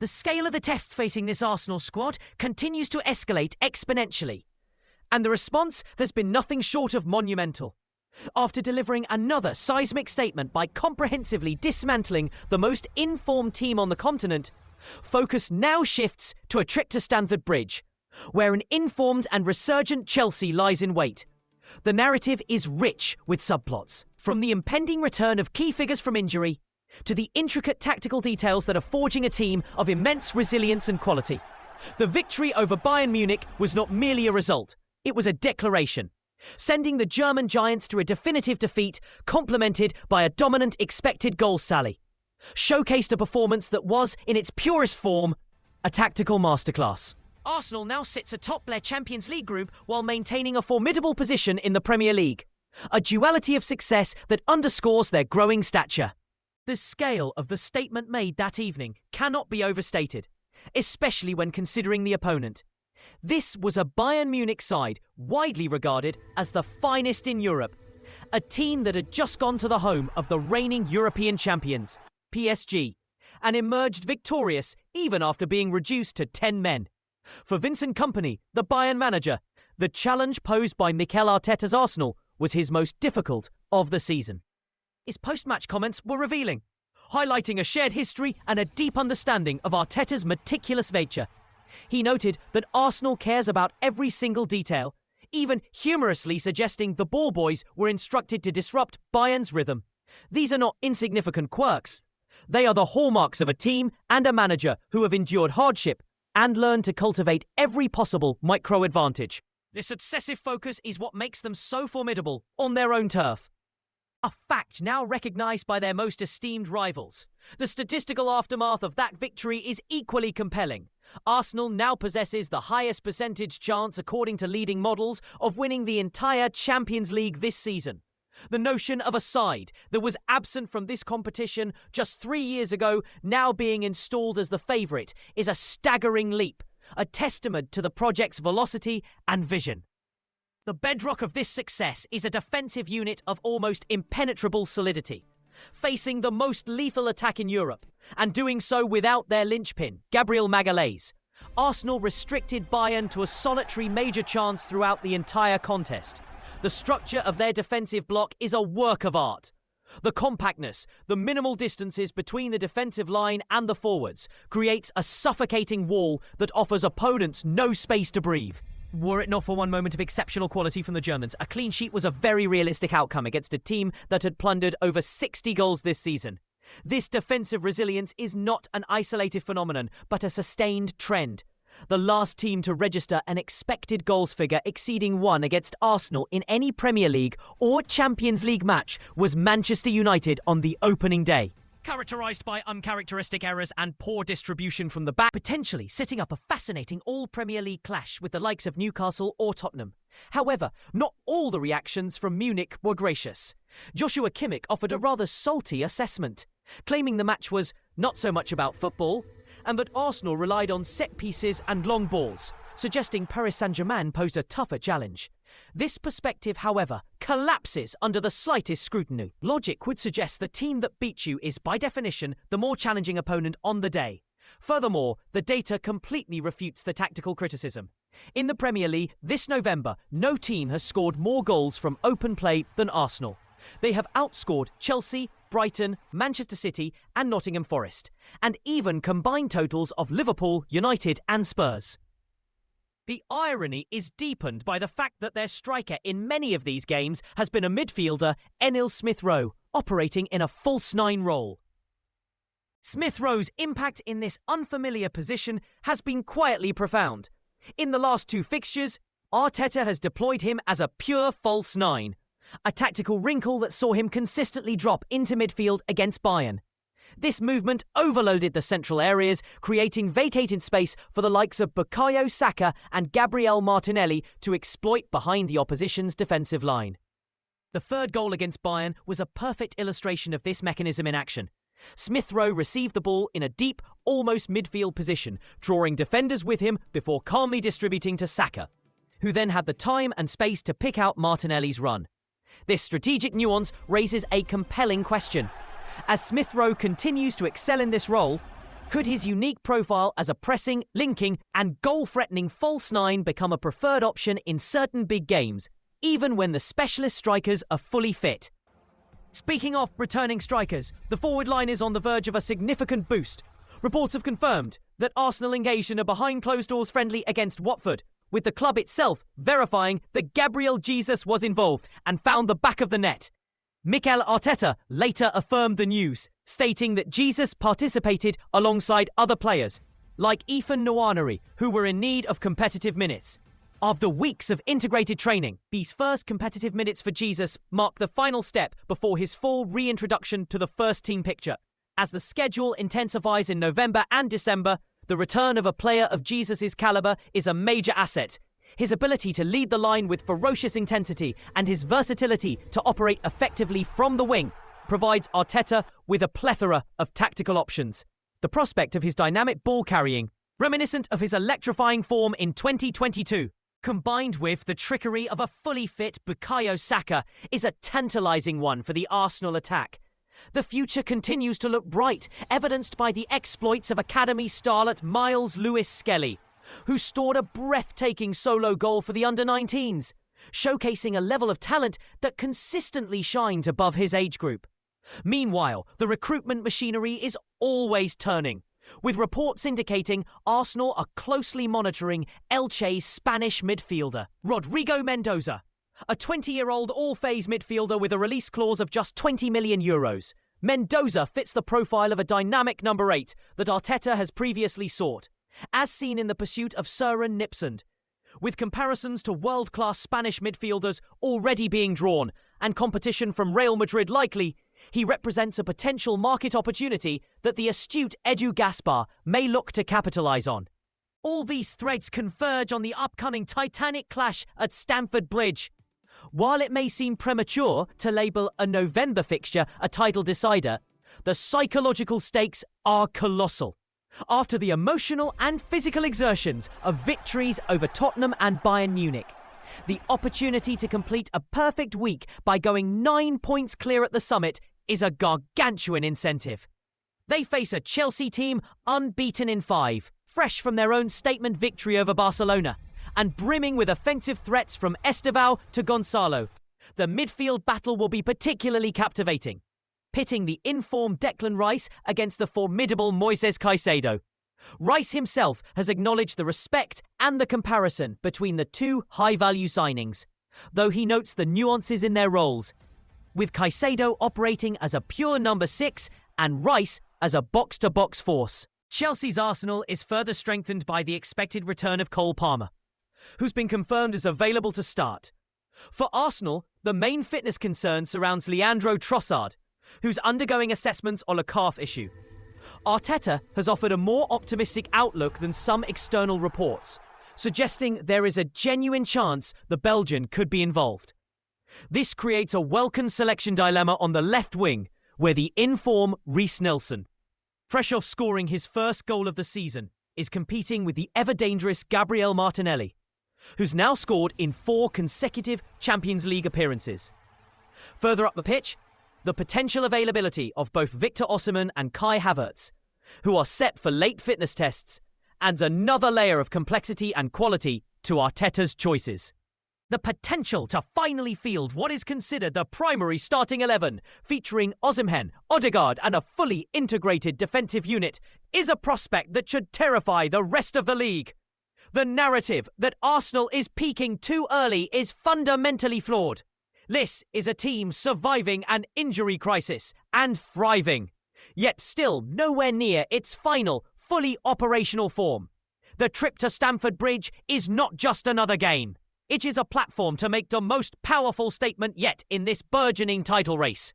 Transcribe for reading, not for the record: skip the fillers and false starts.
The scale of the test facing this Arsenal squad continues to escalate exponentially. And the response has been nothing short of monumental. After delivering another seismic statement by comprehensively dismantling the most informed team on the continent, focus now shifts to a trip to Stamford Bridge, where an informed and resurgent Chelsea lies in wait. The narrative is rich with subplots, from the impending return of key figures from injury to the intricate tactical details that are forging a team of immense resilience and quality. The victory over Bayern Munich was not merely a result, it was a declaration, sending the German giants to a definitive defeat complemented by a dominant expected goals tally. Showcased a performance that was, in its purest form, a tactical masterclass. Arsenal now sits atop their Champions League group while maintaining a formidable position in the Premier League. A duality of success that underscores their growing stature. The scale of the statement made that evening cannot be overstated, especially when considering the opponent. This was a Bayern Munich side widely regarded as the finest in Europe, a team that had just gone to the home of the reigning European champions, PSG, and emerged victorious even after being reduced to 10 men. For Vincent Kompany, the Bayern manager, the challenge posed by Mikel Arteta's Arsenal was his most difficult of the season. His post-match comments were revealing, highlighting a shared history and a deep understanding of Arteta's meticulous nature. He noted that Arsenal cares about every single detail, even humorously suggesting the ball boys were instructed to disrupt Bayern's rhythm. These are not insignificant quirks. They are the hallmarks of a team and a manager who have endured hardship and learned to cultivate every possible micro-advantage. This obsessive focus is what makes them so formidable on their own turf. A fact now recognised by their most esteemed rivals. The statistical aftermath of that victory is equally compelling. Arsenal now possesses the highest percentage chance, according to leading models, of winning the entire Champions League this season. The notion of a side that was absent from this competition just 3 years ago now being installed as the favourite is a staggering leap, a testament to the project's velocity and vision. The bedrock of this success is a defensive unit of almost impenetrable solidity, facing the most lethal attack in Europe, and doing so without their linchpin, Gabriel Magalhaes. Arsenal restricted Bayern to a solitary major chance throughout the entire contest. The structure of their defensive block is a work of art. The compactness, the minimal distances between the defensive line and the forwards, creates a suffocating wall that offers opponents no space to breathe. Were it not for one moment of exceptional quality from the Germans, a clean sheet was a very realistic outcome against a team that had plundered over 60 goals this season. This defensive resilience is not an isolated phenomenon, but a sustained trend. The last team to register an expected goals figure exceeding 1 against Arsenal in any Premier League or Champions League match was Manchester United on the opening day. Characterised by uncharacteristic errors and poor distribution from the back, potentially setting up a fascinating all-Premier League clash with the likes of Newcastle or Tottenham. However, not all the reactions from Munich were gracious. Joshua Kimmich offered a rather salty assessment, claiming the match was not so much about football, and that Arsenal relied on set pieces and long balls, suggesting Paris Saint-Germain posed a tougher challenge. This perspective, however, collapses under the slightest scrutiny. Logic would suggest the team that beats you is, by definition, the more challenging opponent on the day. Furthermore, the data completely refutes the tactical criticism. In the Premier League, this November, no team has scored more goals from open play than Arsenal. They have outscored Chelsea, Brighton, Manchester City and Nottingham Forest, and even combined totals of Liverpool, United and Spurs. The irony is deepened by the fact that their striker in many of these games has been a midfielder, Emile Smith-Rowe, operating in a false nine role. Smith-Rowe's impact in this unfamiliar position has been quietly profound. In the last 2 fixtures, Arteta has deployed him as a pure false nine, a tactical wrinkle that saw him consistently drop into midfield against Bayern. This movement overloaded the central areas, creating vacated space for the likes of Bukayo Saka and Gabriel Martinelli to exploit behind the opposition's defensive line. The third goal against Bayern was a perfect illustration of this mechanism in action. Smith-Rowe received the ball in a deep, almost midfield position, drawing defenders with him before calmly distributing to Saka, who then had the time and space to pick out Martinelli's run. This strategic nuance raises a compelling question. As Smith-Rowe continues to excel in this role, Could his unique profile as a pressing, linking, and goal-threatening false nine become a preferred option in certain big games, even when the specialist strikers are fully fit? Speaking of returning strikers, the forward line is on the verge of a significant boost. Reports have confirmed that Arsenal engaged in a behind-closed-doors friendly against Watford, with the club itself verifying that Gabriel Jesus was involved and found the back of the net. Mikel Arteta later affirmed the news, stating that Jesus participated alongside other players, like Ethan Nwaneri, who were in need of competitive minutes. After weeks of integrated training, these first competitive minutes for Jesus mark the final step before his full reintroduction to the first-team picture. As the schedule intensifies in November and December, the return of a player of Jesus' caliber is a major asset. His ability to lead the line with ferocious intensity and his versatility to operate effectively from the wing provides Arteta with a plethora of tactical options. The prospect of his dynamic ball carrying, reminiscent of his electrifying form in 2022, combined with the trickery of a fully fit Bukayo Saka, is a tantalising one for the Arsenal attack. The future continues to look bright, evidenced by the exploits of academy starlet Miles Lewis-Skelly, who scored a breathtaking solo goal for the under-19s, showcasing a level of talent that consistently shines above his age group. Meanwhile, the recruitment machinery is always turning, with reports indicating Arsenal are closely monitoring Elche's Spanish midfielder, Rodrigo Mendoza, a 20-year-old all-phase midfielder with a release clause of just €20 million. Mendoza fits the profile of a dynamic number 8 that Arteta has previously sought, as seen in the pursuit of Søren Knipsund. With comparisons to world-class Spanish midfielders already being drawn and competition from Real Madrid likely, he represents a potential market opportunity that the astute Edu Gaspar may look to capitalise on. All these threads converge on the upcoming titanic clash at Stamford Bridge. While it may seem premature to label a November fixture a title decider, the psychological stakes are colossal. After the emotional and physical exertions of victories over Tottenham and Bayern Munich, the opportunity to complete a perfect week by going 9 points clear at the summit is a gargantuan incentive. They face a Chelsea team unbeaten in 5, fresh from their own statement victory over Barcelona, and brimming with offensive threats from Esteval to Gonzalo. The midfield battle will be particularly captivating, pitting the informed Declan Rice against the formidable Moises Caicedo. Rice himself has acknowledged the respect and the comparison between the two high-value signings, though he notes the nuances in their roles, with Caicedo operating as a pure number 6 and Rice as a box-to-box force. Chelsea's arsenal is further strengthened by the expected return of Cole Palmer, who's been confirmed as available to start. For Arsenal, the main fitness concern surrounds Leandro Trossard, who's undergoing assessments on a calf issue. Arteta has offered a more optimistic outlook than some external reports, suggesting there is a genuine chance the Belgian could be involved. This creates a welcome selection dilemma on the left wing, where the in-form Reiss Nelson, fresh off scoring his first goal of the season, is competing with the ever-dangerous Gabriel Martinelli, who's now scored in 4 consecutive Champions League appearances. Further up the pitch, the potential availability of both Victor Osimhen and Kai Havertz, who are set for late fitness tests, adds another layer of complexity and quality to Arteta's choices. The potential to finally field what is considered the primary starting 11, featuring Osimhen, Odegaard and a fully integrated defensive unit, is a prospect that should terrify the rest of the league. The narrative that Arsenal is peaking too early is fundamentally flawed. This is a team surviving an injury crisis and thriving, yet still nowhere near its final, fully operational form. The trip to Stamford Bridge is not just another game. It is a platform to make the most powerful statement yet in this burgeoning title race.